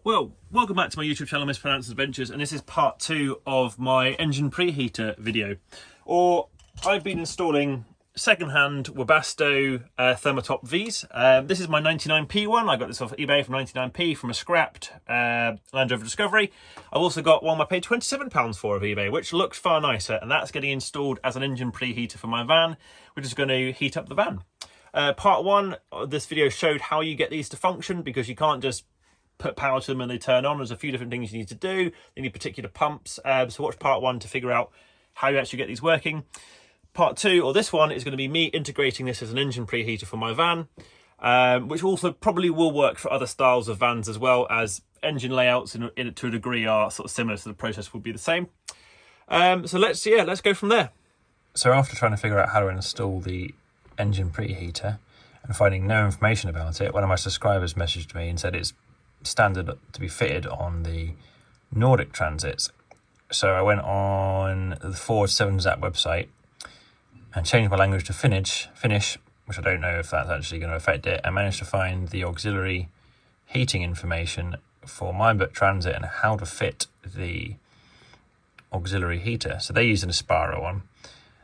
Well, welcome back to my YouTube channel, Mispronounced Adventures, and this is part 2 of my engine preheater video. Or I've been installing second-hand Webasto Thermotop Vs. This is my 99p one. I got this off eBay for 99p from a scrapped Land Rover Discovery. I've also got one I paid £27 for of eBay, which looks far nicer, and that's getting installed as an engine preheater for my van, which is going to heat up the van. Part 1 of this video showed how you get these to function, because you can't just put power to them and they turn on. There's a few different things you need to do. You need particular pumps. So watch part 1 to figure out how you actually get these working. Part 2, or this one, is going to be me integrating this as an engine preheater for my van, which also probably will work for other styles of vans as well, as engine layouts to a degree are sort of similar, so the process will be the same. So let's go from there. So after trying to figure out how to install the engine preheater and finding no information about it, one of my subscribers messaged me and said it's standard to be fitted on the Nordic transits. So I went on the Ford 7Zap website and changed my language to Finnish, which I don't know if that's actually going to affect it, and managed to find the auxiliary heating information for my transit and how to fit the auxiliary heater. So they use an Aspara one,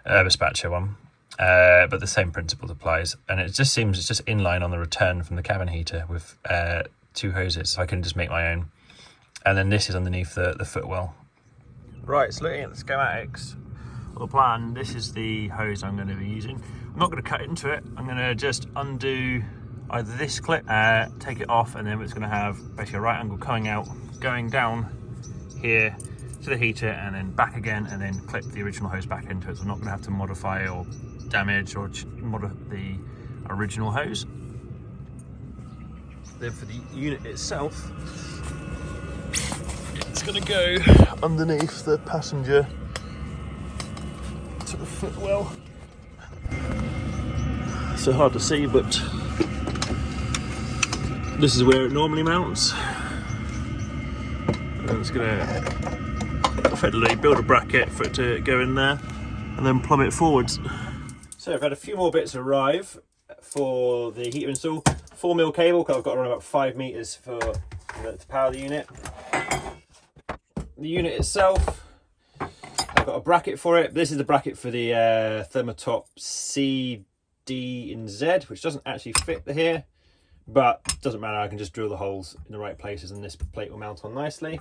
Dispatcher one, but the same principle applies, and it just seems it's just inline on the return from the cabin heater with 2 hoses, so I can just make my own. And then this is underneath the footwell. Right, so looking at the schematics or the plan, this is the hose I'm going to be using. I'm not going to cut into it. I'm going to just undo either this clip, take it off, and then it's going to have basically a right angle coming out, going down here to the heater, and then back again, and then clip the original hose back into it. So I'm not going to have to modify or damage or modify the original hose. Then for the unit itself, it's going to go underneath the passenger to the footwell. So hard to see, but this is where it normally mounts. And it's going to effectively build a bracket for it to go in there and then plumb it forwards. So I've had a few more bits arrive for the heater install. 4mm cable, because I've got around about 5 meters to power the unit. The unit itself, I've got a bracket for it. This is the bracket for the Thermotop C, D and Z, which doesn't actually fit here, but doesn't matter, I can just drill the holes in the right places and this plate will mount on nicely.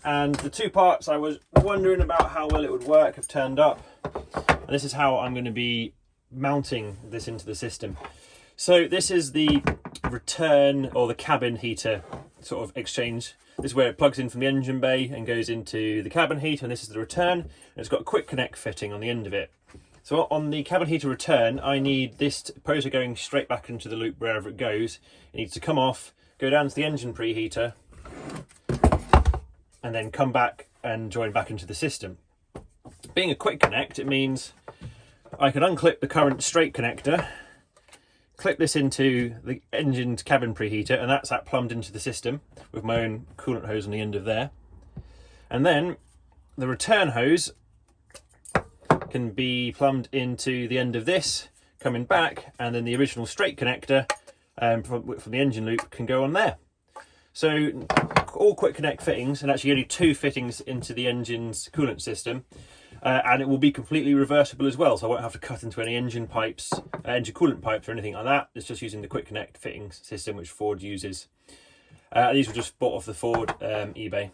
And the 2 parts I was wondering about how well it would work have turned up, and this is how I'm going to be mounting this into the system. So this is the return, or the cabin heater sort of exchange. This is where it plugs in from the engine bay and goes into the cabin heater, and this is the return. And it's got a quick connect fitting on the end of it. So on the cabin heater return, I need this, opposed to going straight back into the loop wherever it goes, it needs to come off, go down to the engine preheater, and then come back and join back into the system. Being a quick connect, it means I can unclip the current straight connector, clip this into the engine cabin preheater, and that's that plumbed into the system with my own coolant hose on the end of there. And then the return hose can be plumbed into the end of this, coming back, and then the original straight connector from the engine loop can go on there. So all quick connect fittings, and actually only 2 fittings into the engine's coolant system. And it will be completely reversible as well, so I won't have to cut into any engine pipes, engine coolant pipes or anything like that. It's just using the quick connect fitting system which Ford uses. These were just bought off the Ford eBay.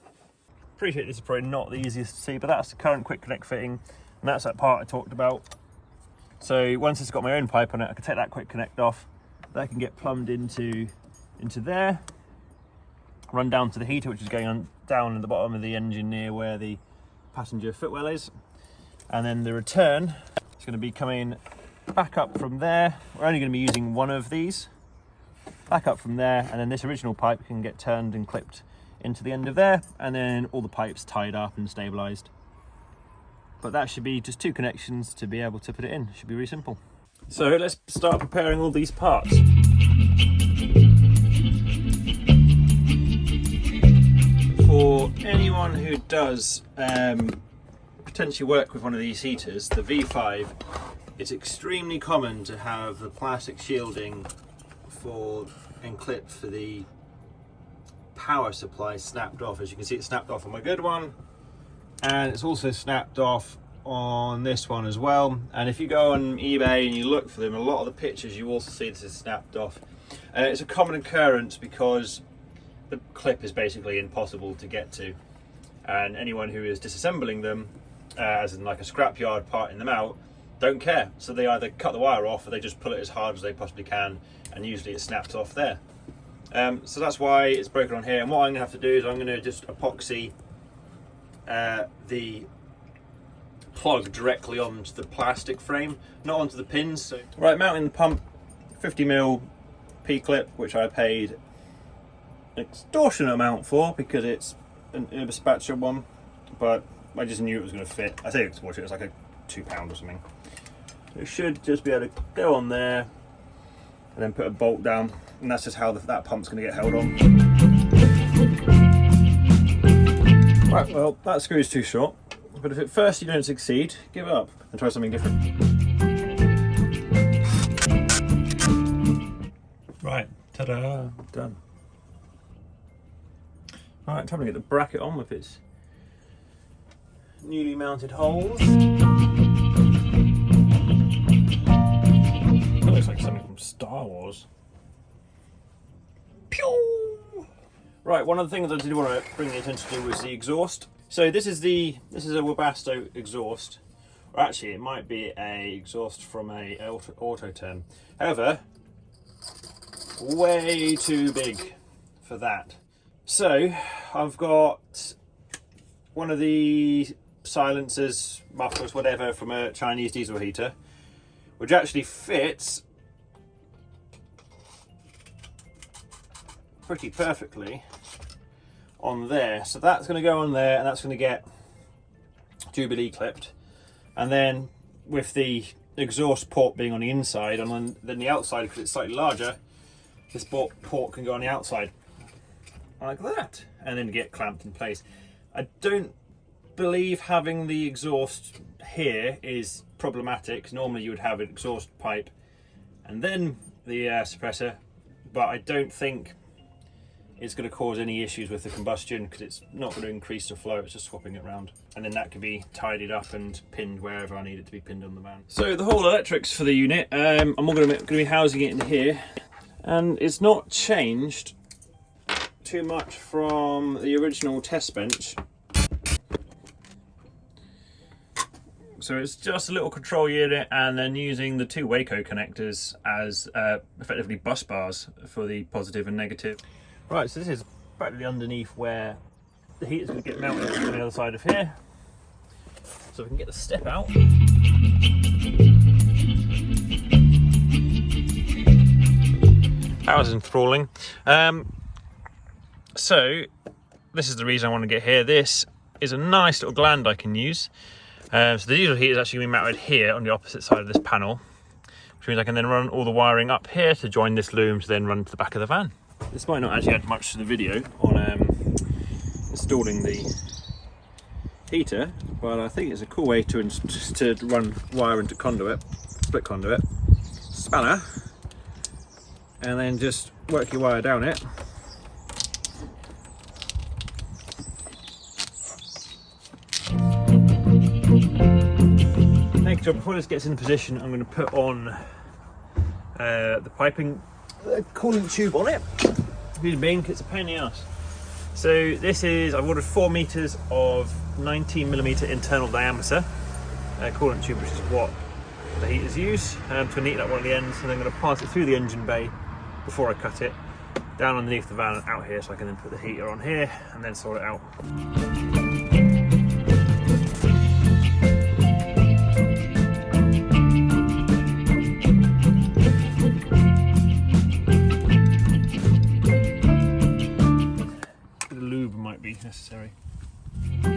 Appreciate this is probably not the easiest to see, but that's the current quick connect fitting, and that's that part I talked about. So once it's got my own pipe on it, I can take that quick connect off. That can get plumbed into there, run down to the heater, which is going on down at the bottom of the engine near where the passenger footwell is. And then the return is going to be coming back up from there. We're only going to be using one of these. Back up from there, and then this original pipe can get turned and clipped into the end of there, and then all the pipes tied up and stabilized. But that should be just 2 connections to be able to put it in. It should be really simple. So let's start preparing all these parts. For anyone who does potentially work with one of these heaters, the V5, it's extremely common to have the plastic shielding for and clip for the power supply snapped off. As you can see, it's snapped off on my good one, and it's also snapped off on this one as well. And if you go on eBay and you look for them, a lot of the pictures you also see this is snapped off. And it's a common occurrence because the clip is basically impossible to get to, and anyone who is disassembling them, as in like a scrapyard parting them out, don't care. So they either cut the wire off or they just pull it as hard as they possibly can, and usually it snaps off there. So that's why it's broken on here. And what I'm gonna have to do is I'm gonna just epoxy the plug directly onto the plastic frame, not onto the pins. So, right, mounting the pump, 50mm P-clip, which I paid an extortionate amount for because it's an Uberspatcher one, but I just knew it was going to fit. I think it was like a £2 or something. It should just be able to go on there and then put a bolt down, and that's just how that pump's going to get held on. Right, well, that screw's too short, but if at first you don't succeed, give up and try something different. Right, ta-da, done. Right, time to get the bracket on with its newly mounted holes. That looks like something from Star Wars. Pew! Right, one of the things I did want to bring the attention to was the exhaust. So this is a Webasto exhaust, or actually it might be a exhaust from a auto turn. However, way too big for that. So I've got one of the silencers, mufflers, whatever, from a Chinese diesel heater, which actually fits pretty perfectly on there. So that's going to go on there, and that's going to get Jubilee clipped. And then with the exhaust port being on the inside, and then the outside, because it's slightly larger, this port can go on the outside like that, and then get clamped in place. I don't believe having the exhaust here is problematic. Normally you would have an exhaust pipe and then the suppressor, but I don't think it's going to cause any issues with the combustion because it's not going to increase the flow, it's just swapping it around. And then that can be tidied up and pinned wherever I need it to be pinned on the van. So the whole electrics for the unit, I'm going to be housing it in here, and it's not changed too much from the original test bench. So it's just a little control unit, and then using the two Waco connectors as effectively bus bars for the positive and negative. Right, so this is practically underneath where the heater's going to get mounted on the other side of here. So we can get the step out. That was enthralling. So this is the reason I want to get here. This is a nice little gland I can use. So the diesel heater is actually going to be mounted here on the opposite side of this panel, which means I can then run all the wiring up here to join this loom to then run to the back of the van. This might not actually add much to the video on installing the heater, but I think it's a cool way to run wire into conduit, split conduit, spanner, and then just work your wire down it. Next job, before this gets in position, I'm going to put on the piping, the coolant tube on it. Reason being, it's a pain in the ass. So this is, I've ordered 4 meters of 19mm internal diameter coolant tube, which is what the heaters use, to neaten up one of the ends, and I'm going to pass it through the engine bay before I cut it, down underneath the van and out here, so I can then put the heater on here and then sort it out. Necessary. So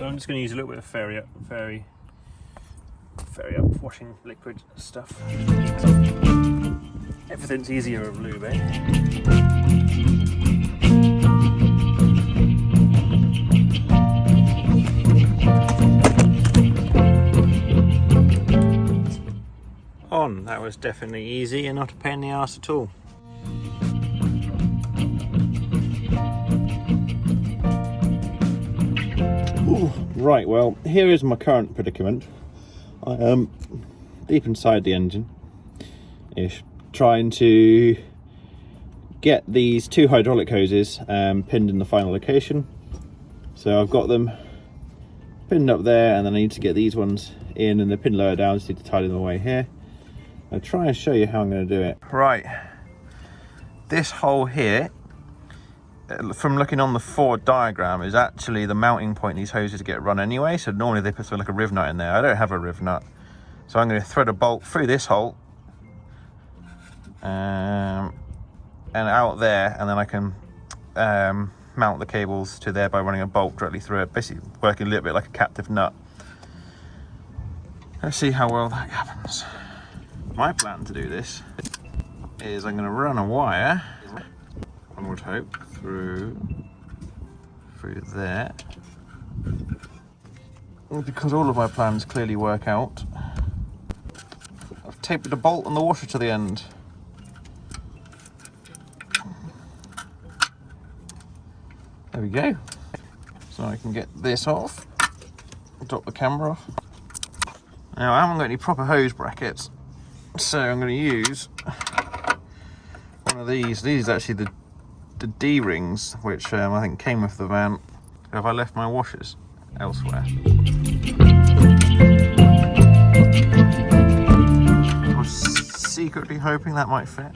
I'm just going to use a little bit of fairy up washing liquid stuff. Everything's easier with lube, eh? On, that was definitely easy and not a pain in the arse at all. Ooh, right, well, here is my current predicament. I am deep inside the engine, trying to get these two hydraulic hoses pinned in the final location. So I've got them pinned up there, and then I need to get these ones in and the pin lower down, just need to tidy them away here. I'll try and show you how I'm going to do it. Right, this hole here, from looking on the Ford diagram, is actually the mounting point these hoses get run anyway. So normally they put like a riv nut in there. I don't have a riv nut, so I'm going to thread a bolt through this hole and out there, and then I can mount the cables to there by running a bolt directly through it, basically working a little bit like a captive nut. Let's see how well that happens. My plan to do this is I'm going to run a wire, one would hope, through there. Because all of my plans clearly work out, I've taped a bolt and the washer to the end. There we go. So I can get this off, drop the camera off. Now I haven't got any proper hose brackets, so I'm going to use one of these. These are actually the D-rings, which I think came with the van. Have I left my washers elsewhere? I was secretly hoping that might fit.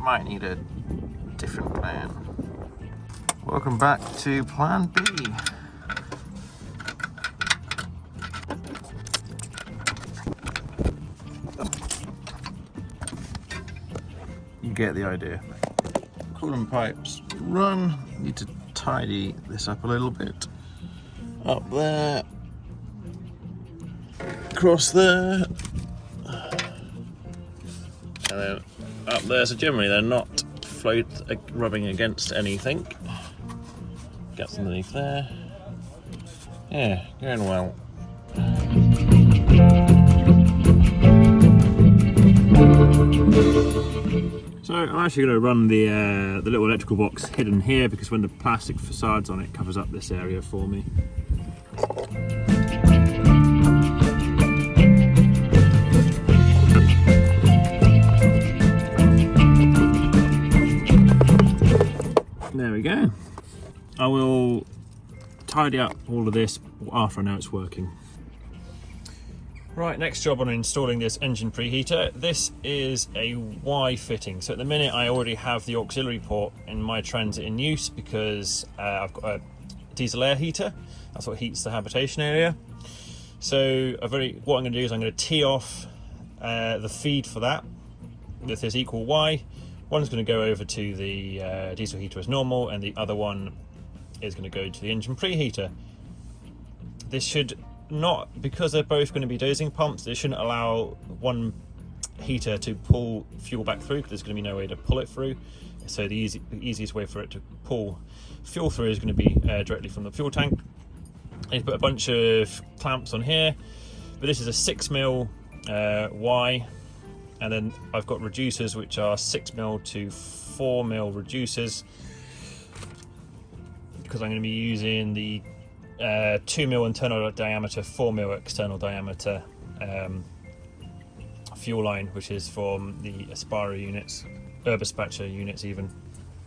Might need a different plan. Welcome back to plan B. You get the idea. Coolant pipes run. Need to tidy this up a little bit. Up there. Across there. And then up there, so generally they're not rubbing against anything. Get underneath there. Yeah, going well. So I'm actually going to run the little electrical box hidden here, because when the plastic facade's on it, covers up this area for me. There we go. I will tidy up all of this after I know it's working. Right, next job on installing this engine preheater. This is a Y fitting. So at the minute I already have the auxiliary port in my Transit in use, because I've got a diesel air heater. That's what heats the habitation area. So what I'm going to do is I'm going to tee off the feed for that with this equal Y. One's going to go over to the diesel heater as normal, and the other one is going to go to the engine preheater. This should not, because they're both going to be dosing pumps, they shouldn't allow one heater to pull fuel back through, because there's going to be no way to pull it through. So the easiest way for it to pull fuel through is going to be directly from the fuel tank. I put a bunch of clamps on here, but this is a 6mm Y, and then I've got reducers which are 6mm to 4mm reducers, because I'm going to be using the 2mm internal diameter, 4mm external diameter fuel line, which is from the Aspira units, Urbispatcher units even.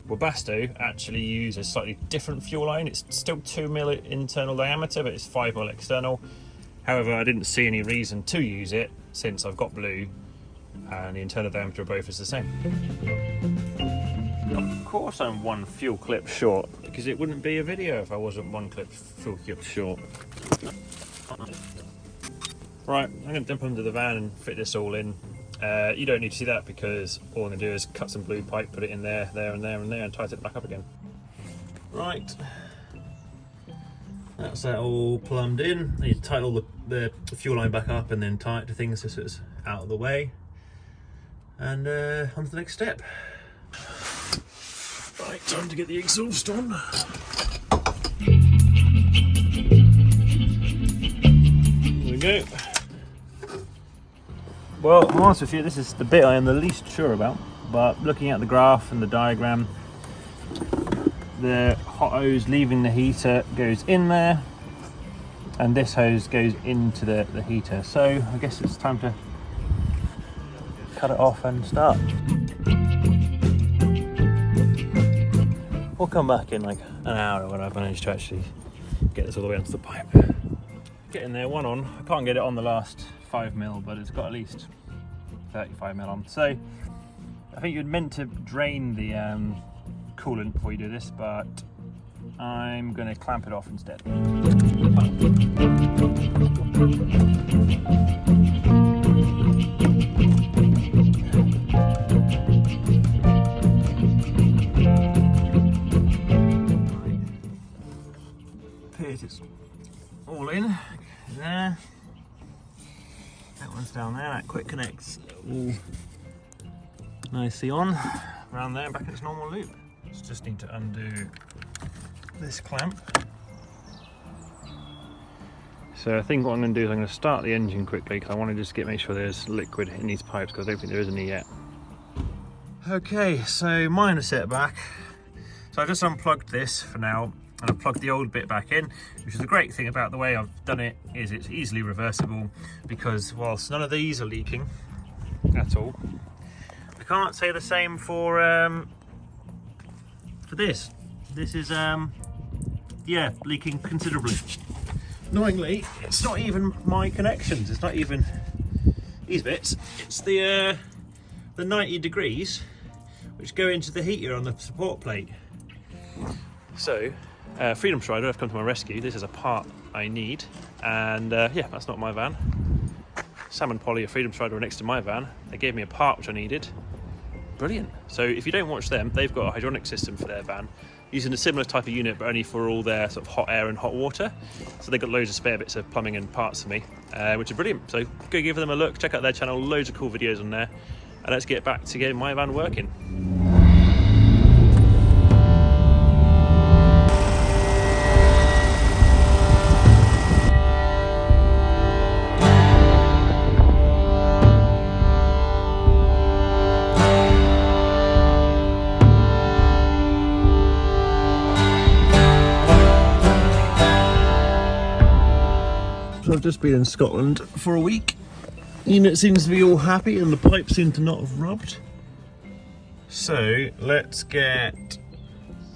Webasto actually use a slightly different fuel line. It's still 2mm internal diameter, but it's 5mm external. However, I didn't see any reason to use it, since I've got blue and the internal diameter of both is the same. Of course I'm one fuel clip short, because it wouldn't be a video if I wasn't one fuel clip short. Right, I'm going to dump under the van and fit this all in. You don't need to see that, because all I'm going to do is cut some blue pipe, put it in there, there and there and there, and tighten it back up again. Right, that's that all plumbed in. I need to tighten all the fuel line back up and then tie it to things so it's out of the way. And on to the next step. Right, time to get the exhaust on. There we go. Well, to be honest with you, this is the bit I am the least sure about, but looking at the graph and the diagram, the hot hose leaving the heater goes in there, and this hose goes into the heater. So I guess it's time to cut it off and start. We'll come back in like an hour when I've managed to actually get this all the way onto the pipe. Getting there, one on. I can't get it on the last 5mm, but it's got at least 35mm on. So I think you're meant to drain the coolant before you do this, but I'm going to clamp it off instead. It's all in there. That one's down there. That quick connects all nicely on around there, back in its normal loop. Just need to undo this clamp. So I think what I'm going to do is I'm going to start the engine quickly, because I want to just make sure there's liquid in these pipes, because I don't think there is any yet. Okay, so minor setback. So I just unplugged this for now, and I plugged the old bit back in, which is the great thing about the way I've done it, is it's easily reversible, because whilst none of these are leaking at all, I can't say the same for this. This is yeah, leaking considerably. Annoyingly, it's not even my connections, it's not even these bits, it's the 90 degrees which go into the heater on the support plate. So Freedom Strider have come to my rescue. This is a part I need, and yeah, that's not my van. Sam and Polly of Freedom Strider were next to my van. They gave me a part which I needed. Brilliant. So if you don't watch them, they've got a hydronic system for their van, using a similar type of unit, but only for all their sort of hot air and hot water. So they've got loads of spare bits of plumbing and parts for me, which are brilliant. So go give them a look, check out their channel, loads of cool videos on there, and let's get back to getting my van working. So I've just been in Scotland for a week. Unit seems to be all happy and the pipes seem to not have rubbed. So let's get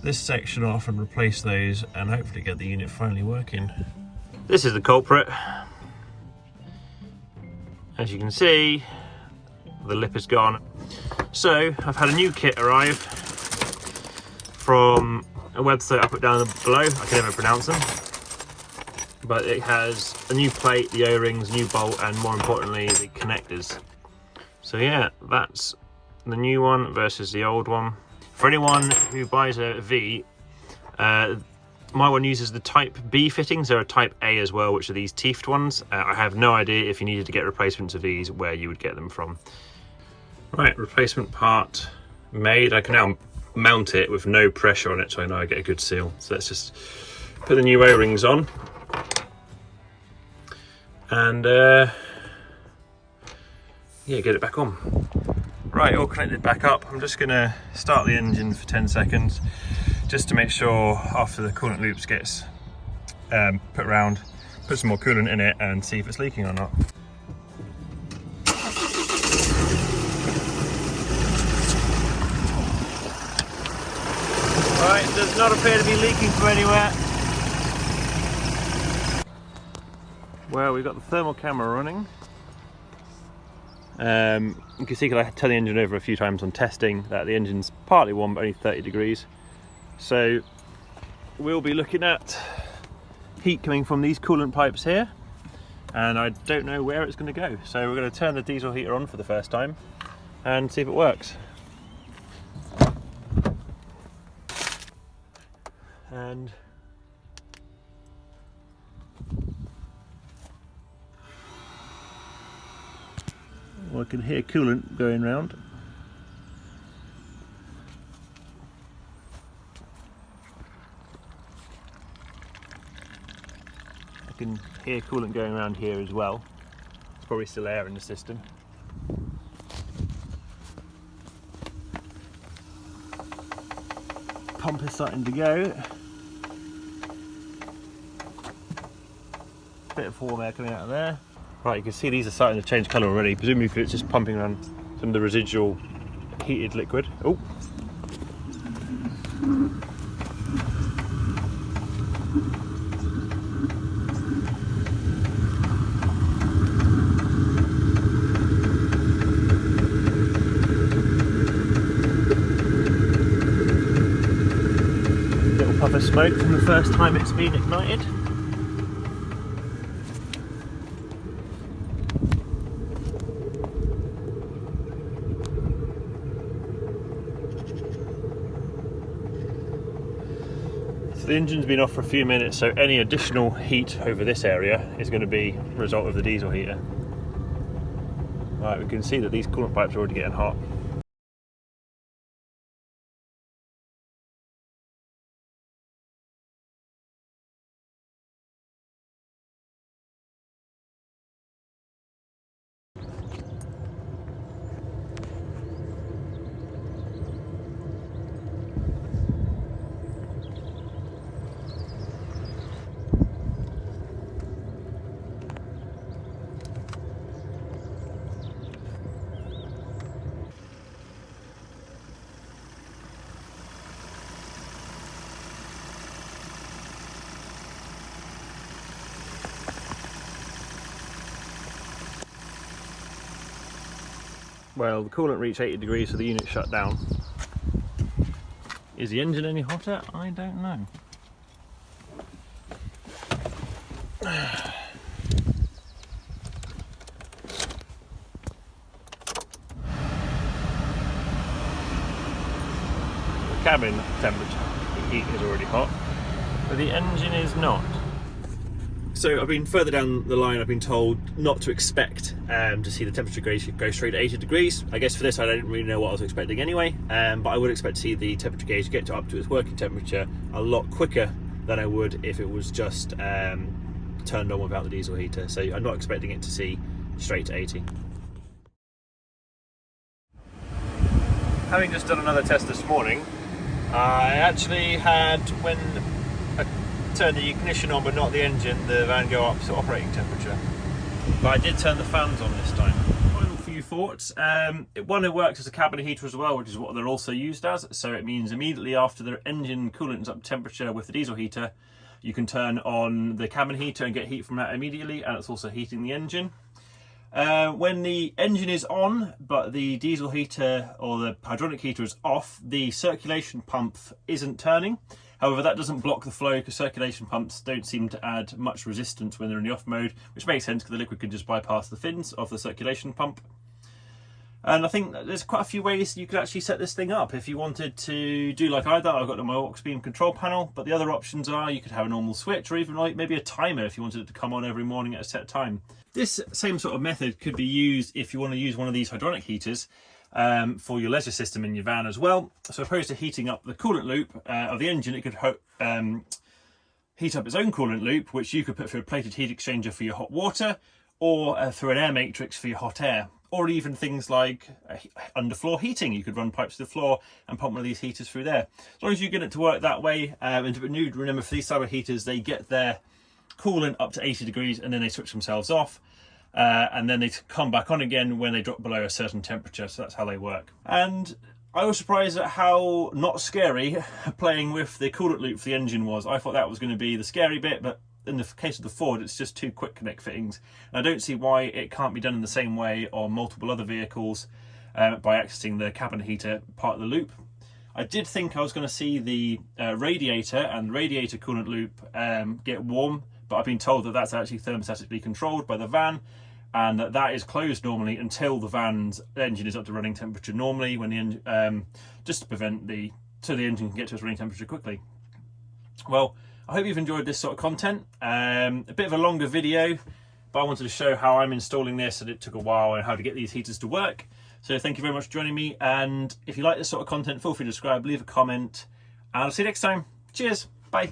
this section off and replace those, and hopefully get the unit finally working. This is the culprit. As you can see, the lip is gone. So I've had a new kit arrive from a website I put down below. I can never pronounce them. But it has a new plate, the O-rings, new bolt, and more importantly, the connectors. So yeah, that's the new one versus the old one. For anyone who buys a V, my one uses the Type B fittings. There are Type A as well, which are these teethed ones. I have no idea if you needed to get replacements of these, where you would get them from. Right, replacement part made. I can now mount it with no pressure on it, so I know I get a good seal. So let's just put the new O-rings on. And yeah, get it back on. Right, all connected back up. I'm just gonna start the engine for 10 seconds just to make sure after the coolant loops gets put around, put some more coolant in it and see if it's leaking or not. Right, does not appear to be leaking from anywhere. Well, we've got the thermal camera running. You can see, because I turned the engine over a few times on testing, that the engine's partly warm but only 30 degrees. So we'll be looking at heat coming from these coolant pipes here, and I don't know where it's going to go. So we're going to turn the diesel heater on for the first time and see if it works. And well, I can hear coolant going round. I can hear coolant going around here as well. There's probably still air in the system. pump is starting to go. Bit of warm air coming out of there. Right, you can see these are starting to change colour already, presumably it's just pumping around some of the residual heated liquid. Oh! Little puff of smoke from the first time it's been ignited. So the engine's been off for a few minutes, so any additional heat over this area is going to be a result of the diesel heater. Right, we can see that these coolant pipes are already getting hot. Well, the coolant reached 80 degrees, so the unit shut down. Is the engine any hotter? I don't know. The cabin temperature, the heat is already hot, but the engine is not. So I've been further down the line, I've been told not to expect to see the temperature go straight to 80 degrees. I guess for this I didn't really know what I was expecting anyway, but I would expect to see the temperature gauge get up to its working temperature a lot quicker than I would if it was just turned on without the diesel heater. So I'm not expecting it to see straight to 80. Having just done another test this morning, I actually had, when I turned the ignition on but not the engine, the van go up to operating temperature. But I did turn the fans on this time. Final few thoughts. One, it works as a cabin heater as well, which is what they're also used as. So it means immediately after the engine coolant is up to temperature with the diesel heater, you can turn on the cabin heater and get heat from that immediately, and it's also heating the engine. When the engine is on but the diesel heater or the hydronic heater is off, the circulation pump isn't turning. However, that doesn't block the flow because circulation pumps don't seem to add much resistance when they're in the off mode, which makes sense because the liquid can just bypass the fins of the circulation pump. And I think there's quite a few ways you could actually set this thing up. If you wanted to do like I did, I've got my aux beam control panel, but the other options are you could have a normal switch or even like maybe a timer if you wanted it to come on every morning at a set time. This same sort of method could be used if you want to use one of these hydronic heaters for your leisure system in your van as well. So opposed to heating up the coolant loop of the engine, it could heat up its own coolant loop, which you could put through a plated heat exchanger for your hot water, or through an air matrix for your hot air, or even things like underfloor heating. You could run pipes to the floor and pump one of these heaters through there. As long as you get it to work that way, and remember for these type of heaters, they get their coolant up to 80 degrees and then they switch themselves off. And then they come back on again when they drop below a certain temperature, so that's how they work. And I was surprised at how not scary playing with the coolant loop for the engine was. I thought that was going to be the scary bit, but in the case of the Ford, it's just two quick connect fittings. And I don't see why it can't be done in the same way on multiple other vehicles by accessing the cabin heater part of the loop. I did think I was going to see the radiator and the radiator coolant loop get warm, but I've been told that that's actually thermostatically controlled by the van, and that is closed normally until the van's engine is up to running temperature normally, when the engine, just to prevent so the engine can get to its running temperature quickly. Well, I hope you've enjoyed this sort of content. A bit of a longer video, but I wanted to show how I'm installing this, and it took a while, and how to get these heaters to work. So thank you very much for joining me, and if you like this sort of content, feel free to subscribe, leave a comment, and I'll see you next time. Cheers, bye.